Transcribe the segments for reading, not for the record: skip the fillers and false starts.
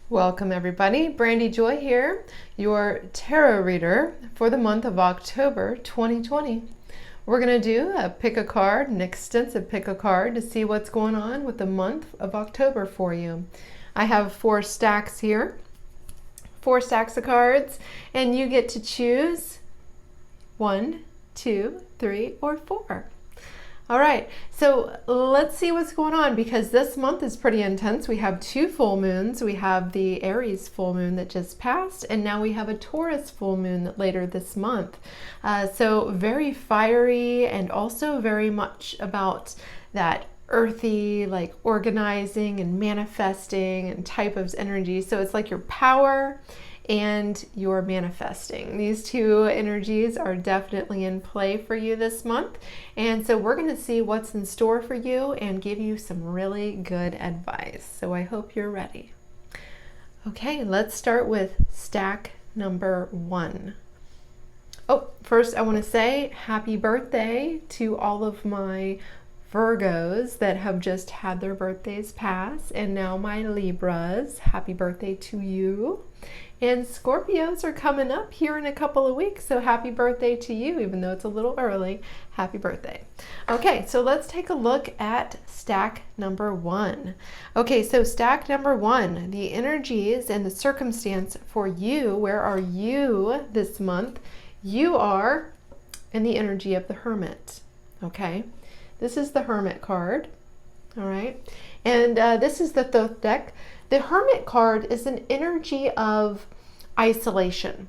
Welcome everybody, Brandy Joy here, your tarot reader for the month of October 2020. We're going to do a pick a card, an extensive pick a card to see what's going on with the month of October for you. I have 4 stacks here, 4 stacks of cards, and you get to choose 1, 2, 3, or 4. All right, so let's see what's going on because this month is pretty intense. We have 2 full moons. We have the Aries full moon that just passed, and now we have a Taurus full moon later this month. So very fiery and also very much about that earthy, like organizing and manifesting and type of energy. So it's like your power and you're manifesting. These 2 energies are definitely in play for you this month. And so we're going to see what's in store for you and give you some really good advice. So I hope you're ready. Okay, let's start with stack number 1. Oh, first I want to say happy birthday to all of my Virgos that have just had their birthdays pass, and now my Libras. Happy birthday to you. And Scorpios are coming up here in a couple of weeks, so happy birthday to you, even though it's a little early. Happy birthday. Okay, so let's take a look at stack number 1. Okay, so stack number 1, the energies and the circumstance for you. Where are you this month? You are in the energy of the Hermit. Okay, this is the Hermit card. All right, and this is the Thoth deck. The Hermit card is an energy of isolation.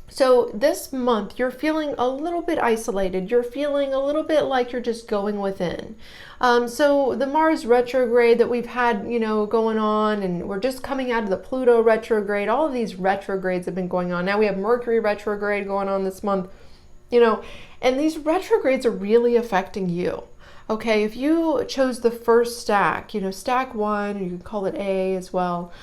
So this month you're feeling a little bit isolated. You're feeling a little bit like you're just going within. So the Mars retrograde that we've had, going on, and we're just coming out of the Pluto retrograde. All of these retrogrades have been going on. Now we have Mercury retrograde going on this month, and these retrogrades are really affecting you. Okay, if you chose the first stack, stack 1, you can call it A as well.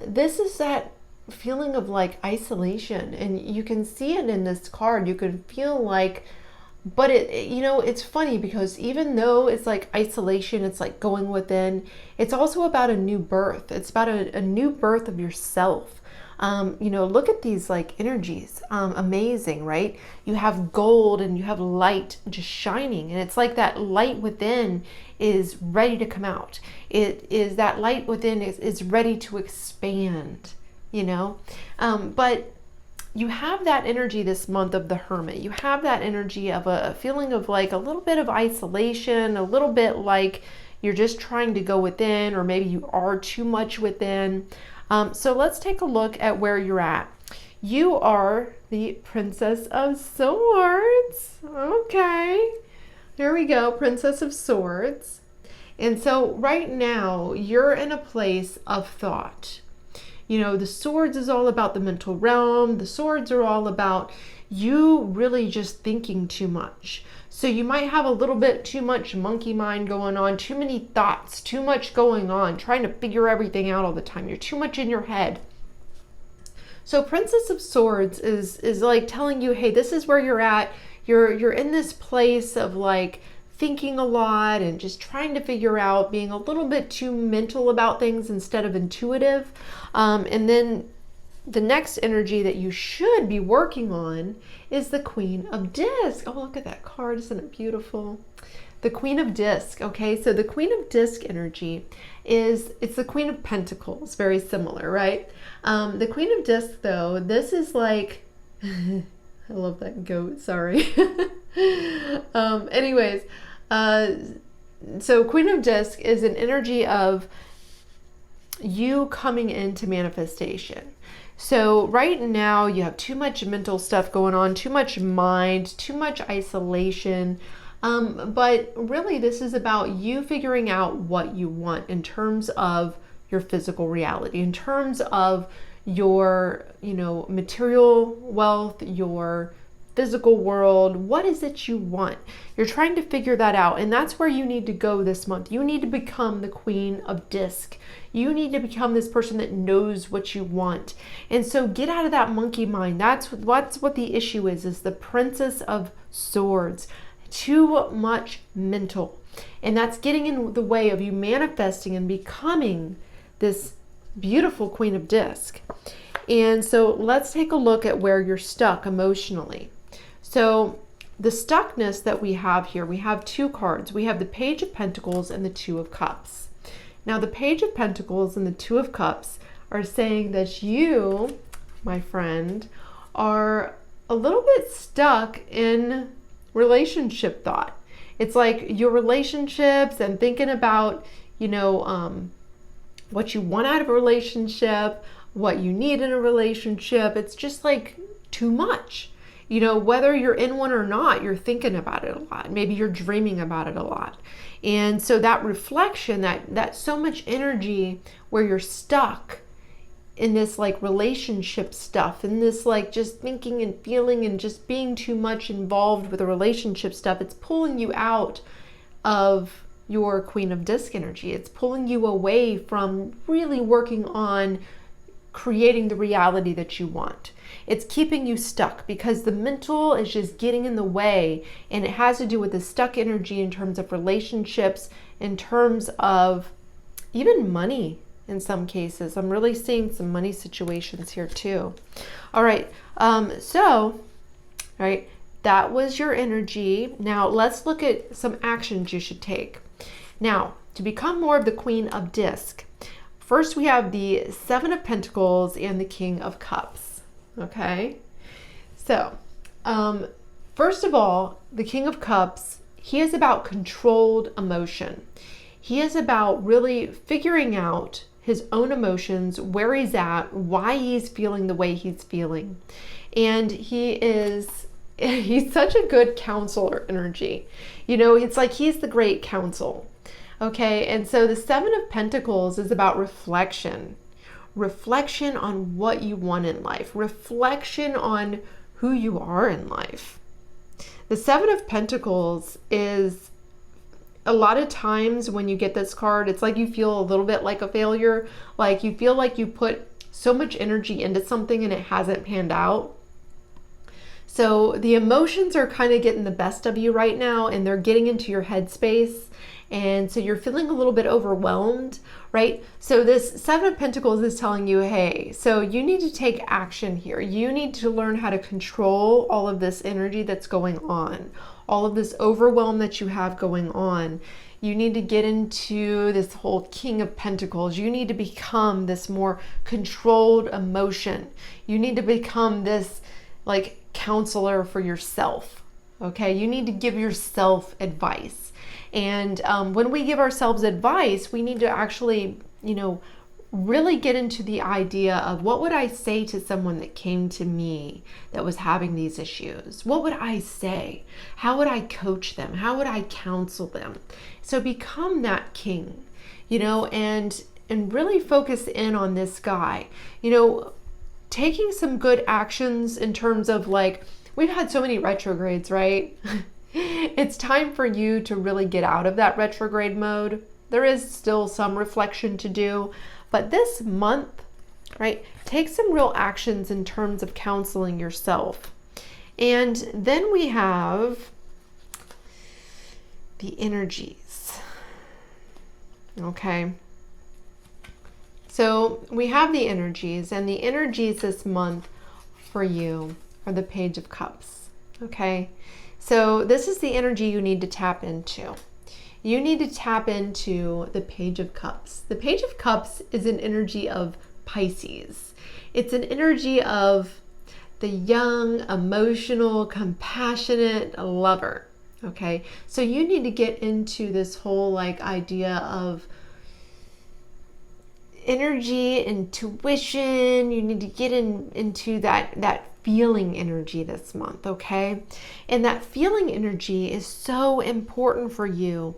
This is that feeling of like isolation, and you can see it in this card. You can feel like, but it's funny because even though it's like isolation, it's like going within, it's also about a new birth. It's about a new birth of yourself. Look at these like energies, amazing, right? You have gold and you have light just shining, and it's like that light within is ready to come out. It is that light within is ready to expand, but you have that energy this month of the Hermit. You have that energy of a feeling of like a little bit of isolation, a little bit like you're just trying to go within, or maybe you are too much within. So let's take a look at where you're at. You are the Princess of Swords. Okay, here we go, Princess of Swords. And so right now you're in a place of thought. The swords is all about the mental realm. The swords are all about you really just thinking too much. So you might have a little bit too much monkey mind going on, too many thoughts, too much going on, trying to figure everything out all the time. You're too much in your head. So Princess of Swords is like telling you, hey, this is where you're at. You're in this place of like thinking a lot and just trying to figure out, being a little bit too mental about things instead of intuitive. And then the next energy that you should be working on is the Queen of Disc. Oh, look at that card. Isn't it beautiful? The Queen of Disc. Okay, so the Queen of Disc energy it's the Queen of Pentacles. Very similar, right? The Queen of Disc, though, this is like, I love that goat, sorry. Anyways, so Queen of Disc is an energy of you coming into manifestation. So right now you have too much mental stuff going on, too much mind, too much isolation. But really this is about you figuring out what you want in terms of your physical reality, in terms of your, material wealth, your physical world. What is it you want? You're trying to figure that out, and that's where you need to go this month. You need to become the Queen of Disc. You need to become this person that knows what you want. And so get out of that monkey mind. That's what the issue is the Princess of Swords. Too much mental. And that's getting in the way of you manifesting and becoming this beautiful Queen of Disc. And so let's take a look at where you're stuck emotionally. So the stuckness that we have here, we have two cards. We have the Page of Pentacles and the Two of Cups. Now the Page of Pentacles and the Two of Cups are saying that you, my friend, are a little bit stuck in relationship thought. It's like your relationships and thinking about, what you want out of a relationship, what you need in a relationship. It's just like too much. Whether you're in one or not, you're thinking about it a lot. Maybe you're dreaming about it a lot. And so that reflection, that so much energy where you're stuck in this like relationship stuff, in this like just thinking and feeling and just being too much involved with the relationship stuff, it's pulling you out of your Queen of Disc energy. It's pulling you away from really working on creating the reality that you want. It's keeping you stuck because the mental is just getting in the way, and it has to do with the stuck energy in terms of relationships, in terms of even money in some cases. I'm really seeing some money situations here too. All right, that was your energy. Now let's look at some actions you should take. Now, to become more of the Queen of Disc, first we have the Seven of Pentacles and the King of Cups. Okay, so first of all, the King of Cups, he is about controlled emotion. He is about really figuring out his own emotions, where he's at, why he's feeling the way he's feeling. And he's such a good counselor energy. It's like he's the great counsel. Okay, and so the Seven of Pentacles is about reflection. Reflection on what you want in life. Reflection on who you are in life. The Seven of Pentacles is, a lot of times when you get this card, it's like you feel a little bit like a failure. Like you feel like you put so much energy into something and it hasn't panned out. So the emotions are kind of getting the best of you right now, and they're getting into your headspace. And so you're feeling a little bit overwhelmed, right? So this Seven of Pentacles is telling you, hey, so you need to take action here. You need to learn how to control all of this energy that's going on, all of this overwhelm that you have going on. You need to get into this whole King of Pentacles. You need to become this more controlled emotion. You need to become this like counselor for yourself, okay? You need to give yourself advice. And when we give ourselves advice, we need to actually, really get into the idea of what would I say to someone that came to me that was having these issues? What would I say? How would I coach them? How would I counsel them? So become that king, and really focus in on this guy, taking some good actions in terms of like, we've had so many retrogrades, right? It's time for you to really get out of that retrograde mode. There is still some reflection to do, but this month, right, take some real actions in terms of counseling yourself. And then we have the energies. Okay. So we have the energies, and the energies this month for you are the Page of Cups. Okay. So this is the energy you need to tap into. You need to tap into the Page of Cups. The Page of Cups is an energy of Pisces. It's an energy of the young, emotional, compassionate lover. Okay, so you need to get into this whole like idea of energy, intuition. You need to get into that feeling energy this month, okay? And that feeling energy is so important for you,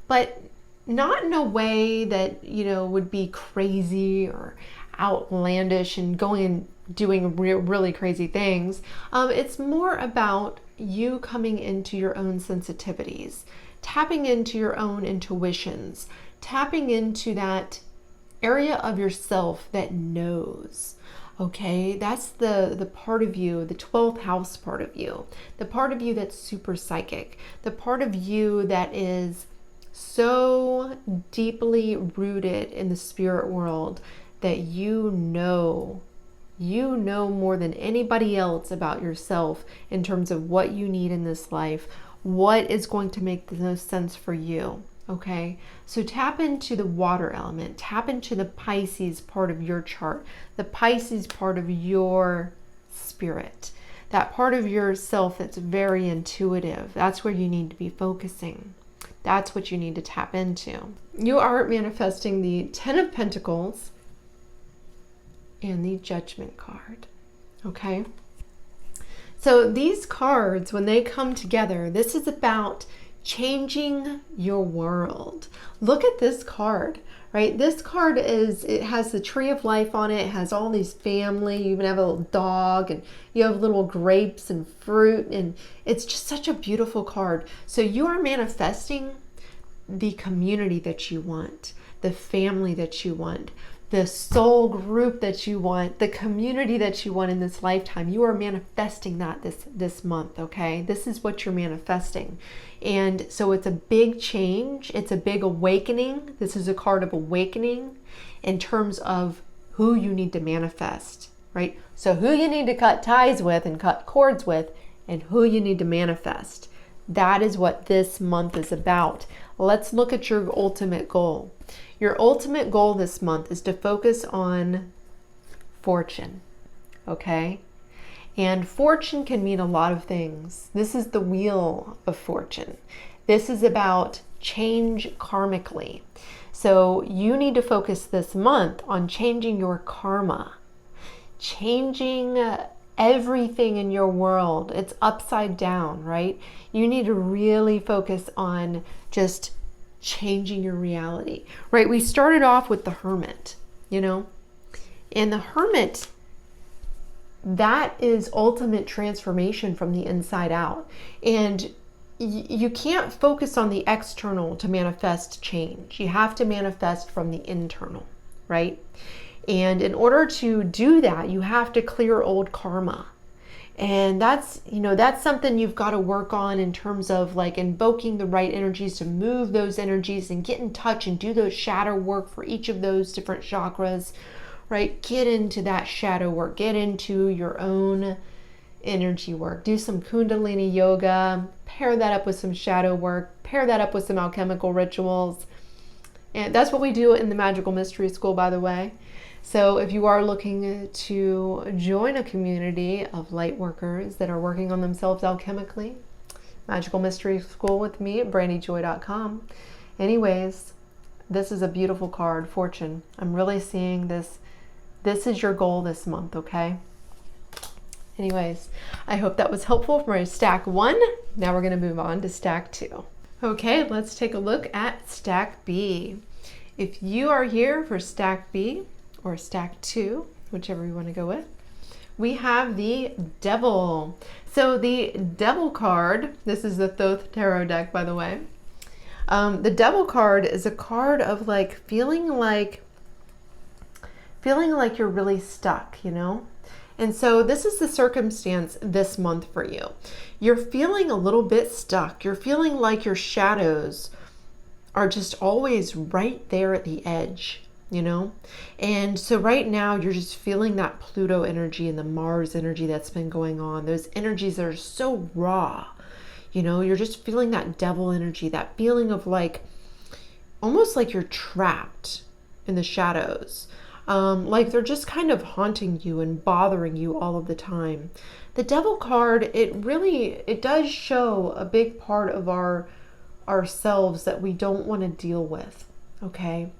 but not in a way that, would be crazy or outlandish and going and doing really crazy things. It's more about you coming into your own sensitivities, tapping into your own intuitions, tapping into that area of yourself that knows. Okay, that's the part of you, the 12th house part of you, the part of you that's super psychic, the part of you that is so deeply rooted in the spirit world that you know more than anybody else about yourself in terms of what you need in this life, what is going to make the most sense for you. Okay, so tap into the water element, tap into the Pisces part of your chart, the Pisces part of your spirit, that part of yourself that's very intuitive. That's where you need to be focusing. That's what you need to tap into. You are manifesting the Ten of Pentacles and the Judgment card. Okay, so these cards, when they come together, this is about changing your world. Look at this card, right? This card it has the tree of life on it. It has all these family. You even have a little dog, and you have little grapes and fruit, and it's just such a beautiful card. So you are manifesting the community that you want, the family that you want, the soul group that you want, the community that you want in this lifetime. You are manifesting that this month, okay? This is what you're manifesting. And so it's a big change. It's a big awakening. This is a card of awakening in terms of who you need to manifest, right? So who you need to cut ties with and cut cords with, and who you need to manifest. That is what this month is about. Let's look at your ultimate goal. Your ultimate goal this month is to focus on fortune, okay? And fortune can mean a lot of things. This is the wheel of fortune. This is about change karmically. So you need to focus this month on changing your karma, changing everything in your world. It's upside down, right? You need to really focus on just changing your reality, right? We started off with the Hermit, and the Hermit, that is ultimate transformation from the inside out. And you can't focus on the external to manifest change. You have to manifest from the internal, right? And in order to do that, you have to clear old karma. And that's something you've got to work on in terms of like invoking the right energies to move those energies and get in touch and do those shadow work for each of those different chakras, right? Get into that shadow work, get into your own energy work, do some Kundalini yoga, pair that up with some shadow work, pair that up with some alchemical rituals. And that's what we do in the Magical Mystery School, by the way. So if you are looking to join a community of light workers that are working on themselves alchemically, Magical Mystery School with me at brandyjoy.com. Anyways, this is a beautiful card, Fortune. I'm really seeing this. This is your goal this month, okay? Anyways, I hope that was helpful for stack 1. Now we're going to move on to stack 2. Okay, let's take a look at stack B. If you are here for stack B, or stack 2, whichever you want to go with, we have the Devil. So the Devil card, this is the Thoth Tarot deck, by the way. The Devil card is a card of like feeling like you're really stuck, And so this is the circumstance this month for you. You're feeling a little bit stuck. You're feeling like your shadows are just always right there at the edge. And so right now you're just feeling that Pluto energy and the Mars energy that's been going on. Those energies that are so raw, you're just feeling that devil energy, that feeling of like, almost like you're trapped in the shadows. Like they're just kind of haunting you and bothering you all of the time. The Devil card, it does show a big part of ourselves that we don't want to deal with. Okay.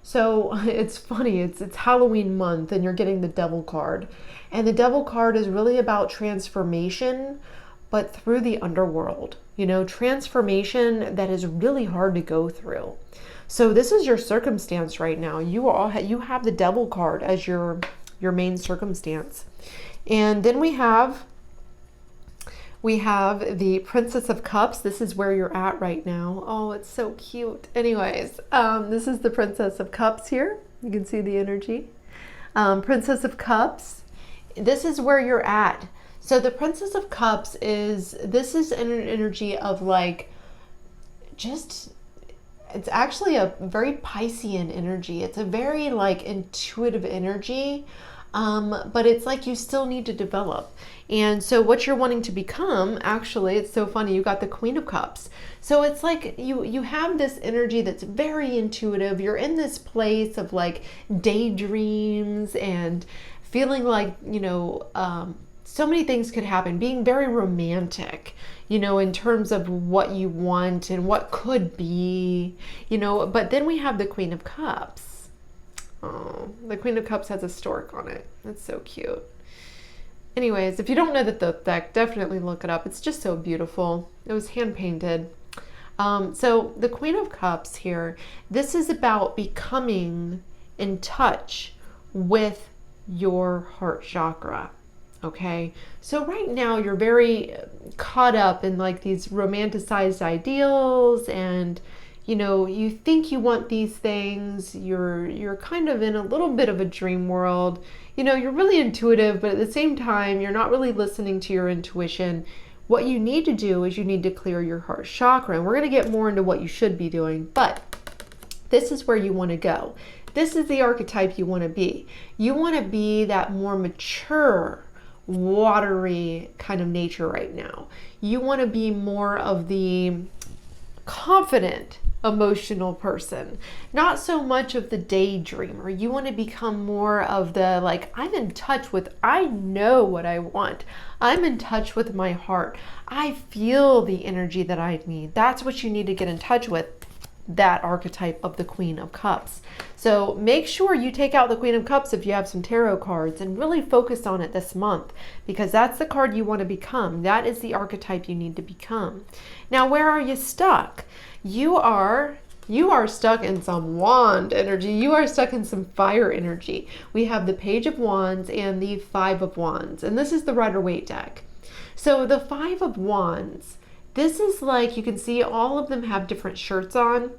So it's funny, it's Halloween month and you're getting the Devil card. And the Devil card is really about transformation, but through the underworld, transformation that is really hard to go through. So this is your circumstance right now. You have the Devil card as your main circumstance. And then we have the Princess of Cups. This is where you're at right now. Oh, it's so cute. Anyways, this is the Princess of Cups here. You can see the energy. Princess of Cups. This is where you're at. So the Princess of Cups this is an energy of like, just it's actually a very Piscean energy. It's a very like intuitive energy, but it's like you still need to develop. And so what you're wanting to become, actually, it's so funny, you got the Queen of Cups. So it's like you have this energy that's very intuitive. You're in this place of like daydreams and feeling like, so many things could happen, being very romantic, in terms of what you want and what could be, but then we have the Queen of Cups. Oh, the Queen of Cups has a stork on it. That's so cute. Anyways, if you don't know the deck, definitely look it up. It's just so beautiful. It was hand painted. So the Queen of Cups here, this is about becoming in touch with your heart chakra. Okay, so right now you're very caught up in like these romanticized ideals, and you think you want these things. You're kind of in a little bit of a dream world. You're really intuitive, but at the same time you're not really listening to your intuition. What you need to do is you need to clear your heart chakra, and we're going to get more into what you should be doing, but this is where you want to go. This is the archetype you want to be. You want to be that more mature, watery kind of nature right now. You want to be more of the confident, emotional person, not so much of the daydreamer. You want to become more of the like, I'm in touch with, I know what I want. I'm in touch with my heart. I feel the energy that I need. That's what you need to get in touch with. That archetype of the Queen of Cups. So make sure you take out the Queen of Cups if you have some tarot cards and really focus on it this month, because that's the card you want to become. That is the archetype you need to become. Now, where are you stuck? You are stuck in some wand energy. You are stuck in some fire energy. We have the Page of Wands and the Five of Wands, and this is the Rider-Waite deck. So the Five of Wands, this is like, you can see all of them have different shirts on.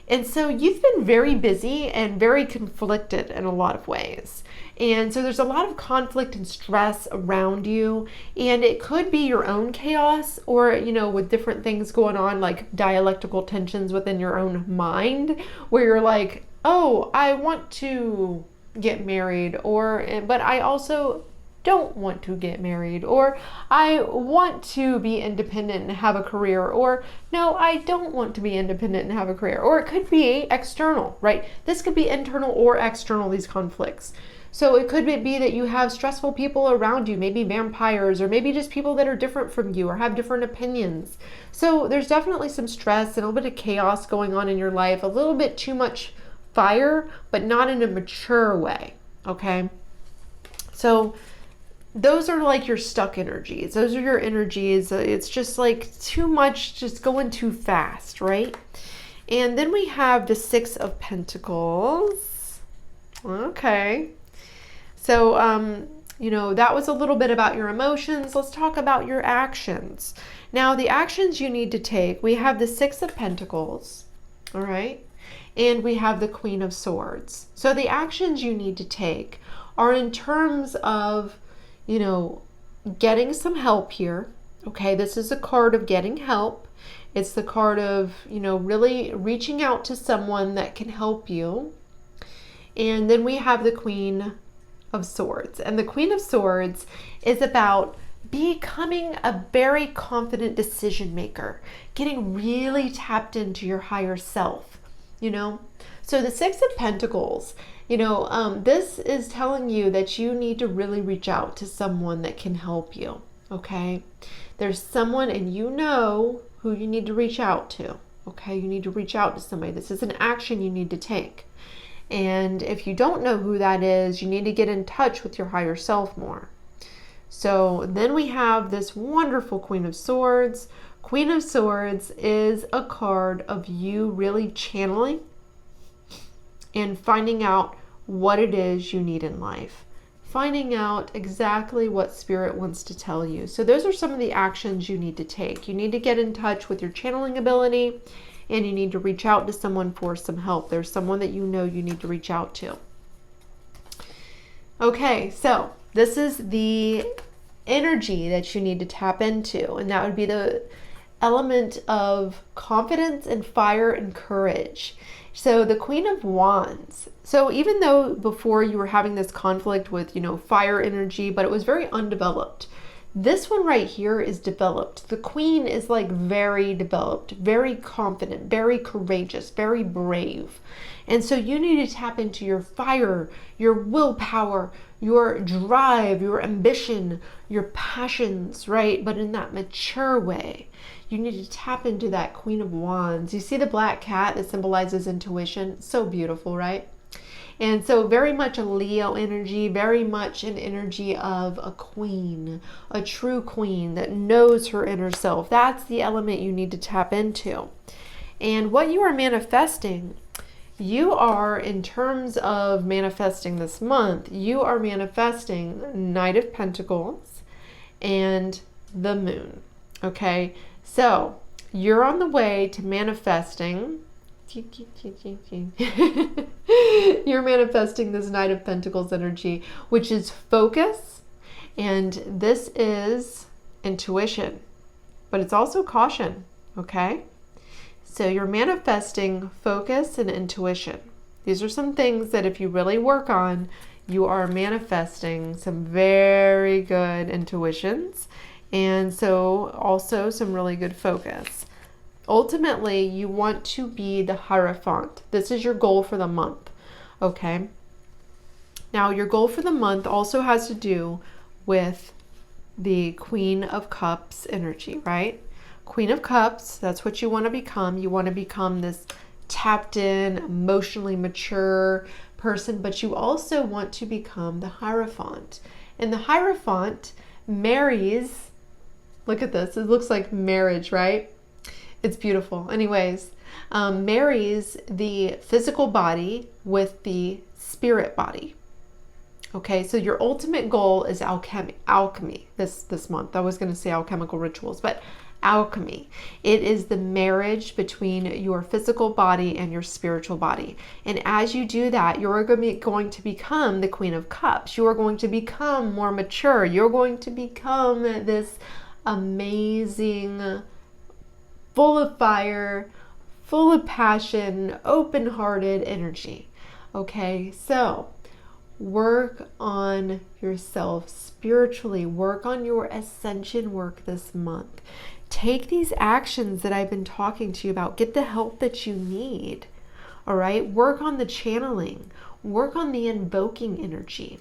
And so you've been very busy and very conflicted in a lot of ways. And so there's a lot of conflict and stress around you. And it could be your own chaos, or, with different things going on, like dialectical tensions within your own mind, where you're like, oh, I want to get married, but I also don't want to get married, or I want to be independent and have a career, or no, I don't want to be independent and have a career. Or it could be external, right? This could be internal or external, these conflicts. So it could be that you have stressful people around you, maybe vampires, or maybe just people that are different from you or have different opinions. So there's definitely some stress and a little bit of chaos going on in your life, a little bit too much fire, but not in a mature way, okay? So those are like your stuck energies. Those are your energies. It's just like too much, just going too fast, right? And then we have the Six of Pentacles. Okay. So, that was a little bit about your emotions. Let's talk about your actions. Now, the actions you need to take, we have the Six of Pentacles, all right? And we have the Queen of Swords. So the actions you need to take are in terms of getting some help here. Okay, this is a card of getting help. It's the card of, really reaching out to someone that can help you. And then we have the Queen of Swords. And the Queen of Swords is about becoming a very confident decision maker, getting really tapped into your higher self, So the Six of Pentacles, this is telling you that you need to really reach out to someone that can help you, okay? There's someone, and who you need to reach out to, okay? You need to reach out to somebody. This is an action you need to take. And if you don't know who that is, you need to get in touch with your higher self more. So then we have this wonderful Queen of Swords. Queen of Swords is a card of you really channeling and finding out what it is you need in life. Finding out exactly what Spirit wants to tell you. So those are some of the actions you need to take. You need to get in touch with your channeling ability, and you need to reach out to someone for some help. There's someone that you need to reach out to. Okay, so this is the energy that you need to tap into, and that would be the element of confidence and fire and courage. So the Queen of Wands. So even though before you were having this conflict with, fire energy, but it was very undeveloped. This one right here is developed. The Queen is like very developed, very confident, very courageous, very brave. And so you need to tap into your fire, your willpower, your drive, your ambition, your passions, right? But in that mature way. You need to tap into that Queen of Wands. You see the black cat that symbolizes intuition? So beautiful, right? And so very much a Leo energy, very much an energy of a queen, a true queen that knows her inner self. That's the element you need to tap into. And what you are manifesting, you are, in terms of manifesting this month, you are manifesting Knight of Pentacles and the Moon. Okay, so you're on the way to manifesting. You're manifesting this Knight of Pentacles energy, which is focus, and this is intuition, but it's also caution. Okay, so you're manifesting focus and intuition. These are some things that if you really work on, you are manifesting some very good intuitions, and so also some really good focus. Ultimately, you want to be the Hierophant. This is your goal for the month, okay? Now, your goal for the month also has to do with the Queen of Cups energy, right? Queen of Cups, that's what you want to become. You want to become this tapped in, emotionally mature person, but you also want to become the Hierophant. And the Hierophant marries, look at this, it looks like marriage, right? It's beautiful. Anyways, marries the physical body with the spirit body. Okay, so your ultimate goal is alchemy this month. I was going to say alchemical rituals, but alchemy. It is the marriage between your physical body and your spiritual body. And as you do that, you're going to become the Queen of Cups. You are going to become more mature. You're going to become this amazing, full of fire, full of passion, open-hearted energy. Okay, so work on yourself spiritually. Work on your ascension work this month. Take these actions that I've been talking to you about. Get the help that you need. All right, work on the channeling. Work on the invoking energy.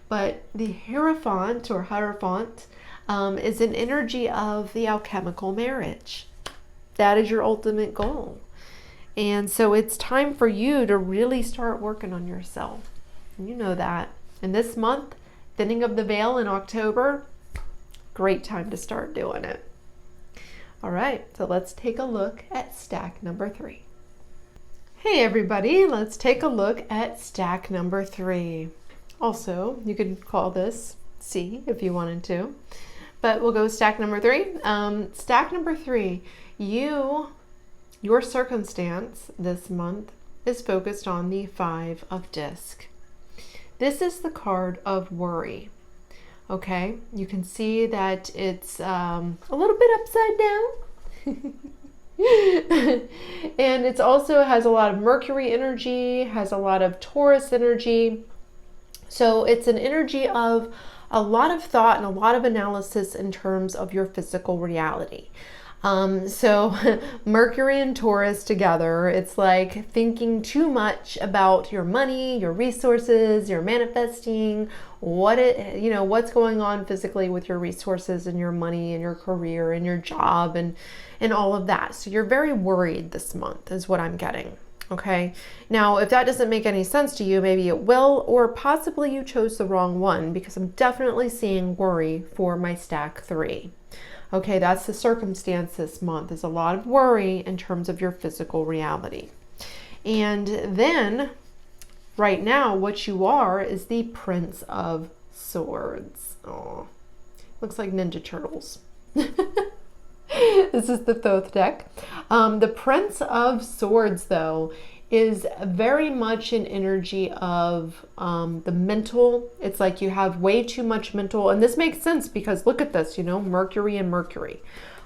But the Hierophant or Hierophant is an energy of the alchemical marriage. That is your ultimate goal. And so it's time for you to really start working on yourself. You know that. And this month, thinning of the veil in October, great time to start doing it. All right, so let's take a look at stack number 3. Hey everybody, let's take a look at stack number 3. Also, you could call this C if you wanted to, but we'll go stack number 3. Stack number 3. Your circumstance this month is focused on the 5 of Disc. This is the card of worry. Okay, you can see that it's a little bit upside down. And it also has a lot of Mercury energy, has a lot of Taurus energy. So it's an energy of a lot of thought and a lot of analysis in terms of your physical reality. So Mercury and Taurus together, it's like thinking too much about your money, your resources, your manifesting, what's going on physically with your resources and your money and your career and your job and all of that. So you're very worried this month is what I'm getting. Okay. Now, if that doesn't make any sense to you, maybe it will, or possibly you chose the wrong one, because I'm definitely seeing worry for my stack 3. Okay, that's the circumstance this month. There's a lot of worry in terms of your physical reality. And then, right now, what you are is the Prince of Swords. Oh, looks like Ninja Turtles. This is the Thoth deck. The Prince of Swords, though, is very much an energy of the mental. It's like you have way too much mental, and this makes sense because look at this, Mercury and Mercury.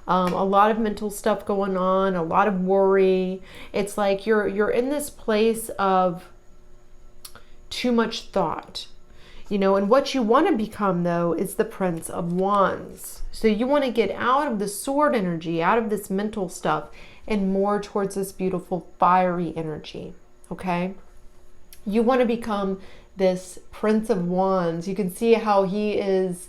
a lot of mental stuff going on, a lot of worry. It's like you're in this place of too much thought, you know, and what you want to become though is the Prince of Wands. So you want to get out of the sword energy, out of this mental stuff, and more towards this beautiful fiery energy. Okay, you want to become this Prince of Wands. You can see how he is,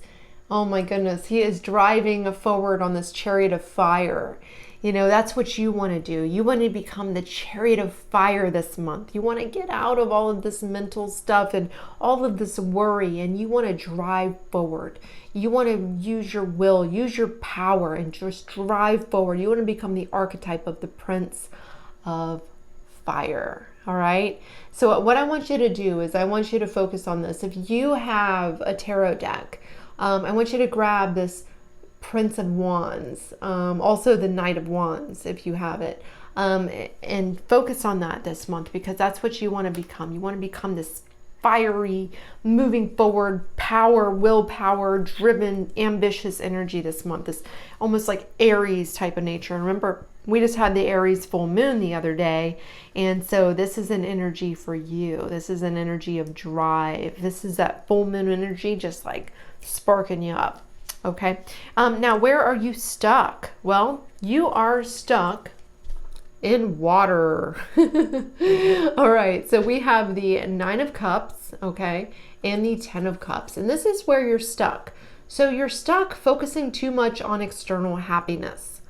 oh my goodness, he is driving forward on this chariot of fire. You know, that's what you want to do. You want to become the chariot of fire this month. You want to get out of all of this mental stuff and all of this worry, and you want to drive forward. You want to use your will, use your power, and just drive forward. You want to become the archetype of the Prince of Fire. All right. So what I want you to do is I want you to focus on this. If you have a tarot deck, I want you to grab this Prince of Wands, also the Knight of Wands if you have it, and focus on that this month, because that's what you want to become. You want to become this fiery, moving forward, power, willpower driven, ambitious energy this month. This almost like Aries type of nature. And remember, we just had the Aries full moon the other day, and so this is an energy for you. This is an energy of drive. This is that full moon energy, just like sparking you up. Okay, now where are you stuck? Well, you are stuck in water. All right, so we have the 9 of Cups, okay, and the 10 of Cups, and this is where you're stuck. So you're stuck focusing too much on external happiness.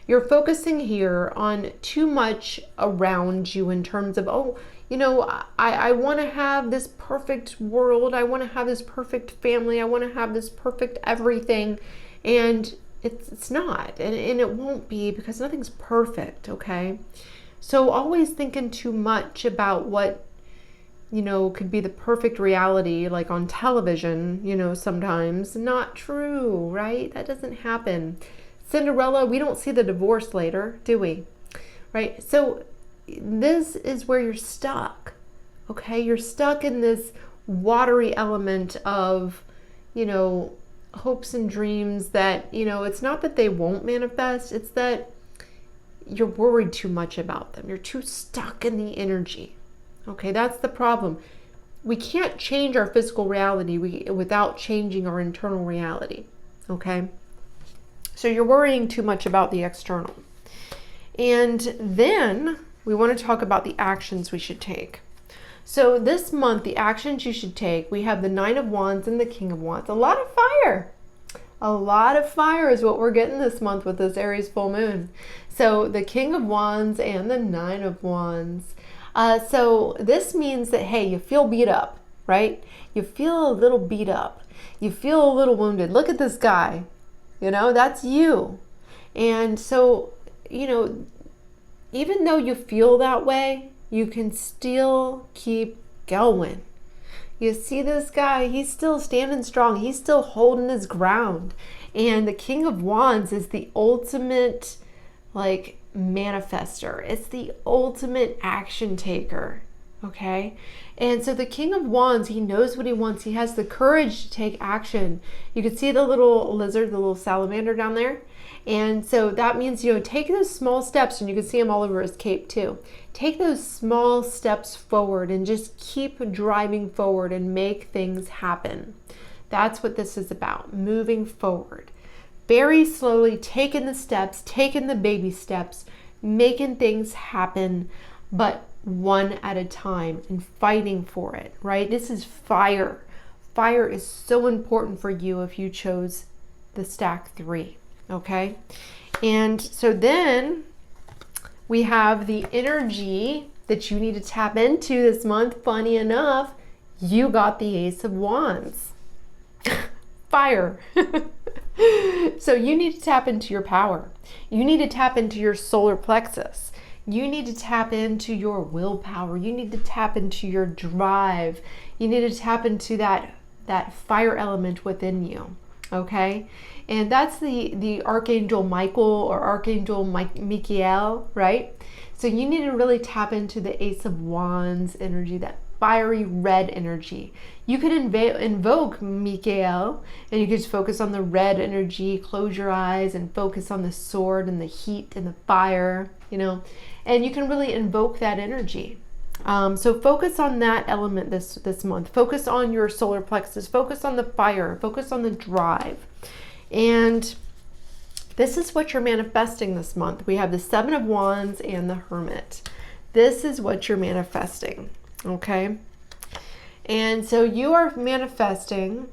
You're focusing here on too much around you in terms of, oh, you know, I want to have this perfect world. I want to have this perfect family. I want to have this perfect everything. And it's not. And it won't be, because nothing's perfect, okay? So always thinking too much about what, you know, could be the perfect reality, like on television, you know, sometimes. Not true, right? That doesn't happen. Cinderella, we don't see the divorce later, do we? Right? So this is where you're stuck, okay? You're stuck in this watery element of, you know, hopes and dreams that, you know, it's not that they won't manifest, it's that you're worried too much about them. You're too stuck in the energy, okay? That's the problem. We can't change our physical reality without changing our internal reality, okay? So you're worrying too much about the external. And then we want to talk about the actions we should take. So this month, the actions you should take, we have the 9 of Wands and the King of Wands. A lot of fire. A lot of fire is what we're getting this month with this Aries full moon. So the King of Wands and the 9 of Wands. So this means that, hey, you feel beat up, right? You feel a little beat up. You feel a little wounded. Look at this guy. You know, that's you. And so, you know, even though you feel that way, you can still keep going. You see this guy, he's still standing strong. He's still holding his ground. And the King of Wands is the ultimate, like, manifester. It's the ultimate action taker, okay? And so the King of Wands, he knows what he wants. He has the courage to take action. You can see the little lizard, the little salamander down there. And so that means, you know, take those small steps, and you can see him all over his cape too. Take those small steps forward and just keep driving forward and make things happen. That's what this is about, moving forward. Very slowly, taking the steps, taking the baby steps, making things happen, but one at a time, and fighting for it, right? This is fire. Fire is so important for you if you chose the stack 3. Okay, and so then we have the energy that you need to tap into this month. Funny enough, you got the Ace of Wands. Fire. So you need to tap into your power. You need to tap into your solar plexus. You need to tap into your willpower. You need to tap into your drive. You need to tap into that fire element within you. Okay, and that's the Archangel Michael or Archangel Michael, right? So you need to really tap into the Ace of Wands energy, that fiery red energy. You could invoke Mikael, and you could just focus on the red energy, close your eyes and focus on the sword and the heat and the fire, and you can really invoke that energy. So focus on that element this month. Focus on your solar plexus. Focus on the fire. Focus on the drive. And this is what you're manifesting this month. We have the Seven of Wands and the Hermit. This is what you're manifesting, okay? And so you are manifesting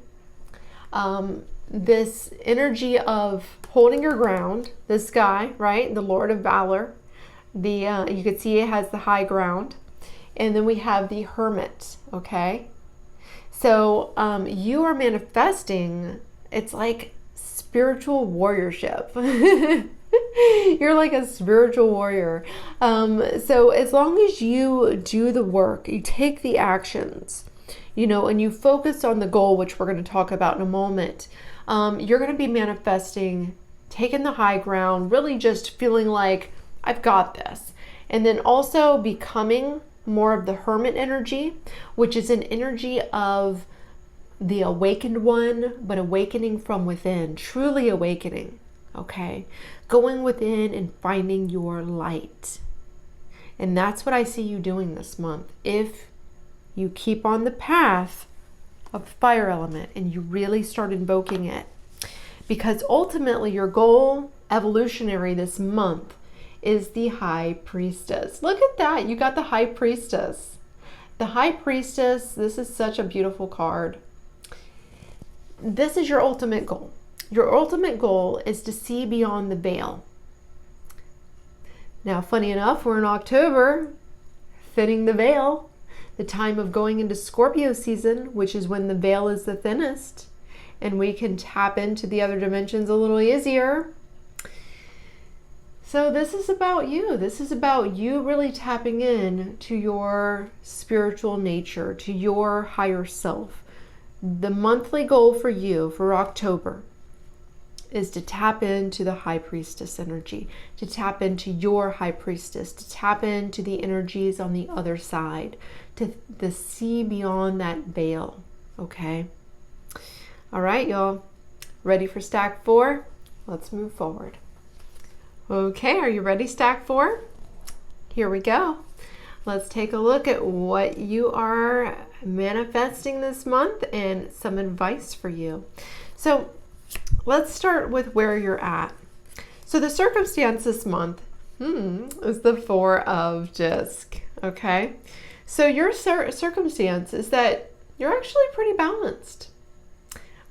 this energy of holding your ground. This guy, right? The Lord of Valor. You can see it has the high ground. And then we have the Hermit, okay? So you are manifesting, it's like spiritual warriorship. You're like a spiritual warrior. So as long as you do the work, you take the actions, and you focus on the goal, which we're going to talk about in a moment, you're going to be manifesting, taking the high ground, really just feeling like, I've got this. And then also becoming more of the Hermit energy, which is an energy of the awakened one, but awakening from within, truly awakening, okay? Going within and finding your light. And that's what I see you doing this month. If you keep on the path of the fire element and you really start invoking it, because ultimately your goal, evolutionary this month, is the High Priestess. Look at that. You got the High Priestess. The High Priestess, this is such a beautiful card. This is your ultimate goal. Your ultimate goal is to see beyond the veil. Now, funny enough, we're in October, thinning the veil, the time of going into Scorpio season, which is when the veil is the thinnest, and we can tap into the other dimensions a little easier. So this is about you. This is about you really tapping in to your spiritual nature, to your higher self. The monthly goal for you for October is to tap into the High Priestess energy, to tap into your High Priestess, to tap into the energies on the other side, to see beyond that veil, okay? All right, y'all. Ready for stack 4? Let's move forward. Okay, are you ready, stack 4? Here we go. Let's take a look at what you are manifesting this month and some advice for you. So let's start with where you're at. So the circumstance this month is the 4 of Disc, okay? So your circumstance is that you're actually pretty balanced.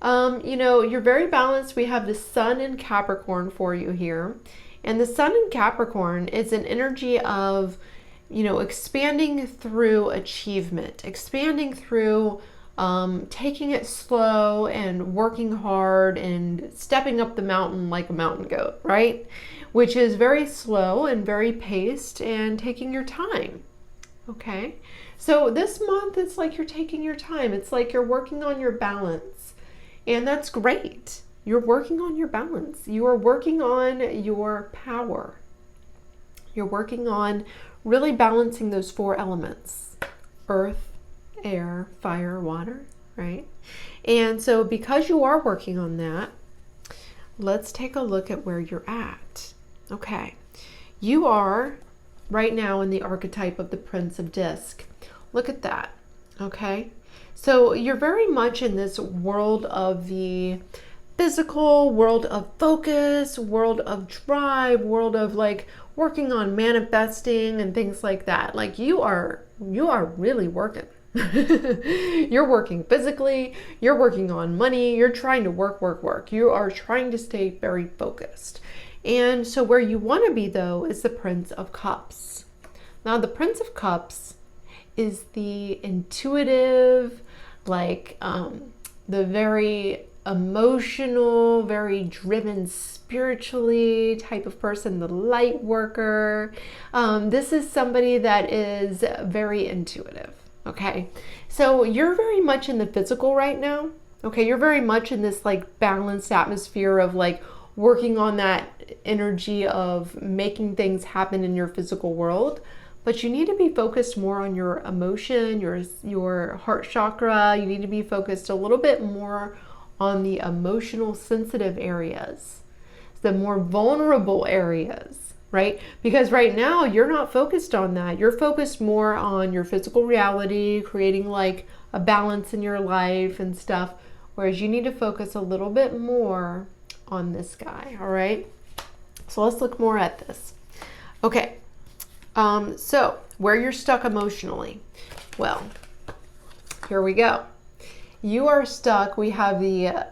You're very balanced. We have the Sun in Capricorn for you here. And the Sun in Capricorn is an energy of, expanding through achievement, expanding through taking it slow and working hard and stepping up the mountain like a mountain goat, right? Which is very slow and very paced and taking your time, okay? So this month, it's like you're taking your time. It's like you're working on your balance, and that's great. You're working on your balance. You are working on your power. You're working on really balancing those 4 elements: earth, air, fire, water, right? And so because you are working on that, let's take a look at where you're at. Okay. You are right now in the archetype of the Prince of Disc. Look at that. Okay. So you're very much in this world of the physical, world of focus, world of drive, world of like working on manifesting and things like that. Like you are really working. You're working physically, you're working on money, you're trying to work. You are trying to stay very focused. And so where you want to be though is the Prince of Cups. Now the Prince of Cups is the intuitive, like the very emotional, very driven spiritually type of person, the light worker. This is somebody that is very intuitive, okay? So you're very much in the physical right now, okay? You're very much in this like balanced atmosphere of like working on that energy of making things happen in your physical world. but you need to be focused more on your emotion, your heart chakra. You need to be focused a little bit more on the emotional sensitive areas, the more vulnerable areas, right? Because right now you're not focused on that. You're focused more on your physical reality, creating like a balance in your life and stuff, whereas you need to focus a little bit more on this guy, all right? So let's look more at this. Okay, so where you're stuck emotionally. Well, here we go. You are stuck. We have the,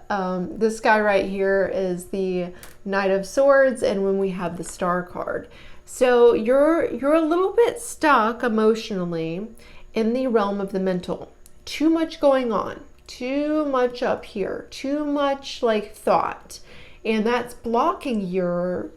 this guy right here is the Knight of Swords, and when we have the Star card. So you're a little bit stuck emotionally in the realm of the mental. Too much going on, too much up here, too much like thought. And that's blocking your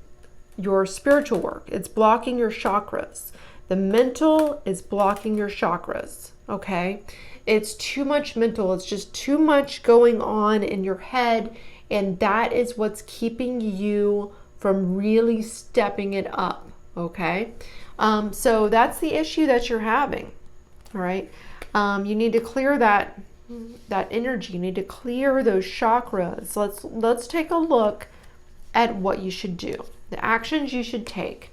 spiritual work. It's blocking your chakras. The mental is blocking your chakras, okay? It's too much mental. It's just too much going on in your head, and that is what's keeping you from really stepping it up, okay? So that's the issue that you're having, all right? You need to clear that energy. You need to clear those chakras. Let's take a look at what you should do, the actions you should take.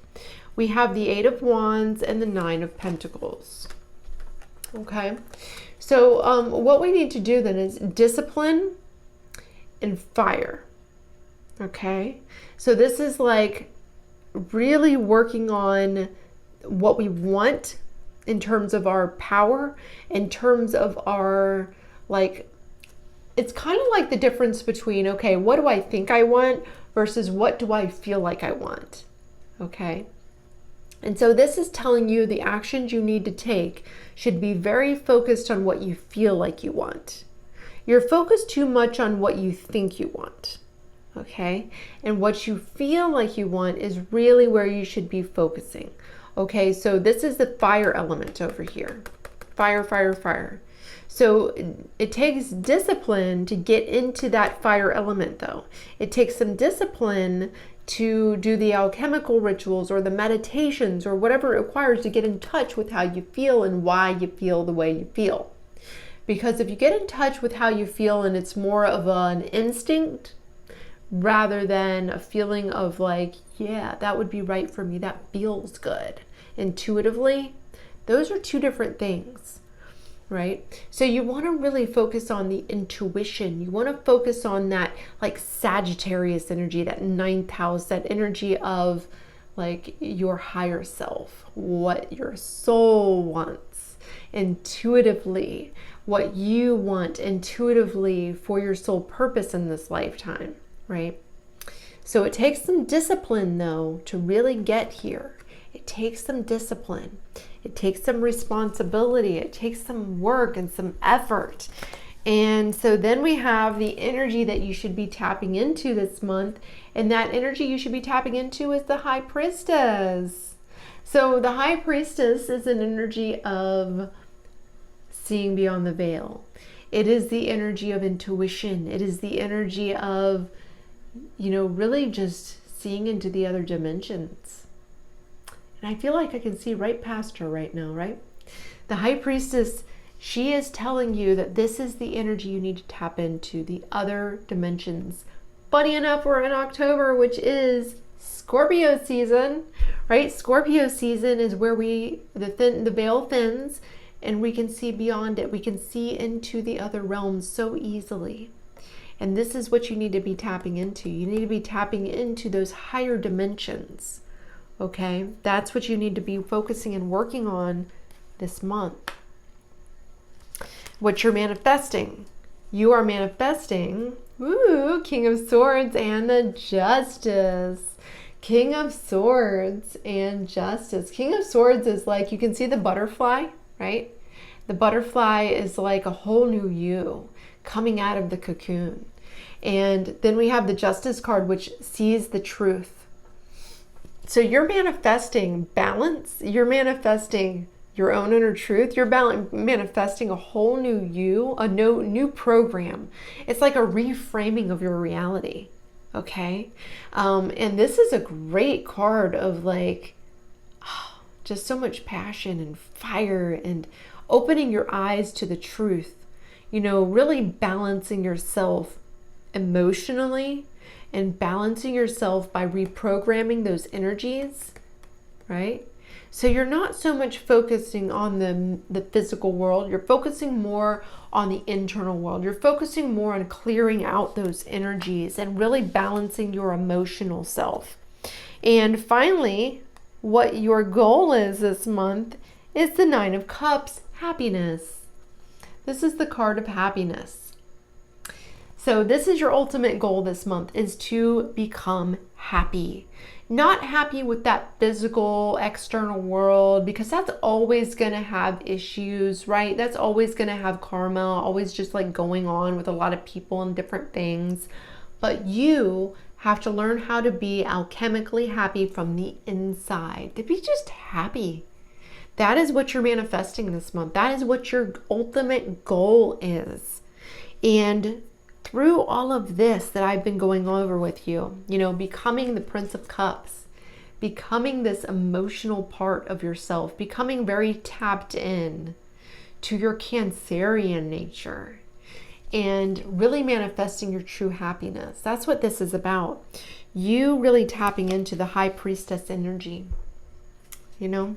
We have the Eight of Wands and the Nine of Pentacles. Okay, so what we need to do then is discipline and fire. Okay, so this is like really working on what we want in terms of our power, in terms of our, like, it's kind of like the difference between, okay, what do I think I want versus what do I feel like I want? Okay. And so this is telling you the actions you need to take should be very focused on what you feel like you want. You're focused too much on what you think you want, okay? And what you feel like you want is really where you should be focusing, okay? So this is the fire element over here. Fire, fire, fire. So it takes discipline to get into that fire element though. It takes some discipline to do the alchemical rituals or the meditations or whatever it requires to get in touch with how you feel and why you feel the way you feel. Because if you get in touch with how you feel and it's more of an instinct rather than a feeling of like, yeah, that would be right for me, that feels good intuitively, those are two different things. Right? So you want to really focus on the intuition. You want to focus on that like Sagittarius energy, that ninth house, that energy of like your higher self, what your soul wants intuitively, what you want intuitively for your soul purpose in this lifetime, right? So it takes some discipline though to really get here. It takes some discipline. It takes some responsibility. It takes some work and some effort. And so then we have the energy that you should be tapping into this month. And that energy you should be tapping into is the High Priestess. So the High Priestess is an energy of seeing beyond the veil. It is the energy of intuition. It is the energy of, you know, really just seeing into the other dimensions. And I feel like I can see right past her right now, right? The High Priestess, she is telling you that this is the energy you need to tap into, the other dimensions. Funny enough, we're in October, which is Scorpio season, right? Scorpio season is where the veil thins and we can see beyond it. We can see into the other realms so easily. And this is what you need to be tapping into. You need to be tapping into those higher dimensions. Okay, that's what you need to be focusing and working on this month. What you're manifesting. You are manifesting, King of Swords and the Justice. King of Swords and Justice. King of Swords is like, you can see the butterfly, right? The butterfly is like a whole new you coming out of the cocoon. And then we have the Justice card, which sees the truth. So you're manifesting balance, you're manifesting your own inner truth, you're manifesting a whole new you, a new program. It's like a reframing of your reality, okay? And this is a great card of like, just so much passion and fire, and opening your eyes to the truth. You know, really balancing yourself emotionally and balancing yourself by reprogramming those energies, right? So you're not so much focusing on the physical world, you're focusing more on the internal world. You're focusing more on clearing out those energies and really balancing your emotional self. And finally, what your goal is this month is the Nine of Cups, happiness. This is the card of happiness. So this is your ultimate goal this month, is to become happy. Not happy with that physical external world, because that's always going to have issues, right? That's always going to have karma, always just like going on with a lot of people and different things. But you have to learn how to be alchemically happy from the inside, to be just happy. That is what you're manifesting this month. That is what your ultimate goal is. And through all of this that I've been going over with you, you know, becoming the Prince of Cups, becoming this emotional part of yourself, becoming very tapped in to your Cancerian nature, and really manifesting your true happiness. That's what this is about. You really tapping into the High Priestess energy, you know.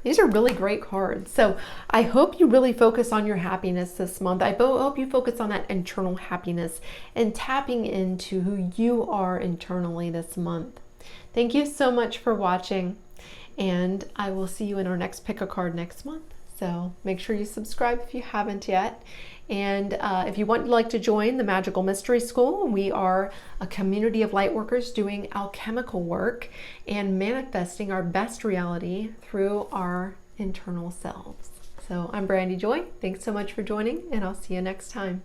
These are really great cards. So I hope you really focus on your happiness this month. I hope you focus on that internal happiness and tapping into who you are internally this month. Thank you so much for watching, and I will see you in our next Pick a Card next month. So make sure you subscribe if you haven't yet. And if you would like to join the Magical Mystery School, we are a community of light workers doing alchemical work and manifesting our best reality through our internal selves. So I'm Brandy Joy. Thanks so much for joining, and I'll see you next time.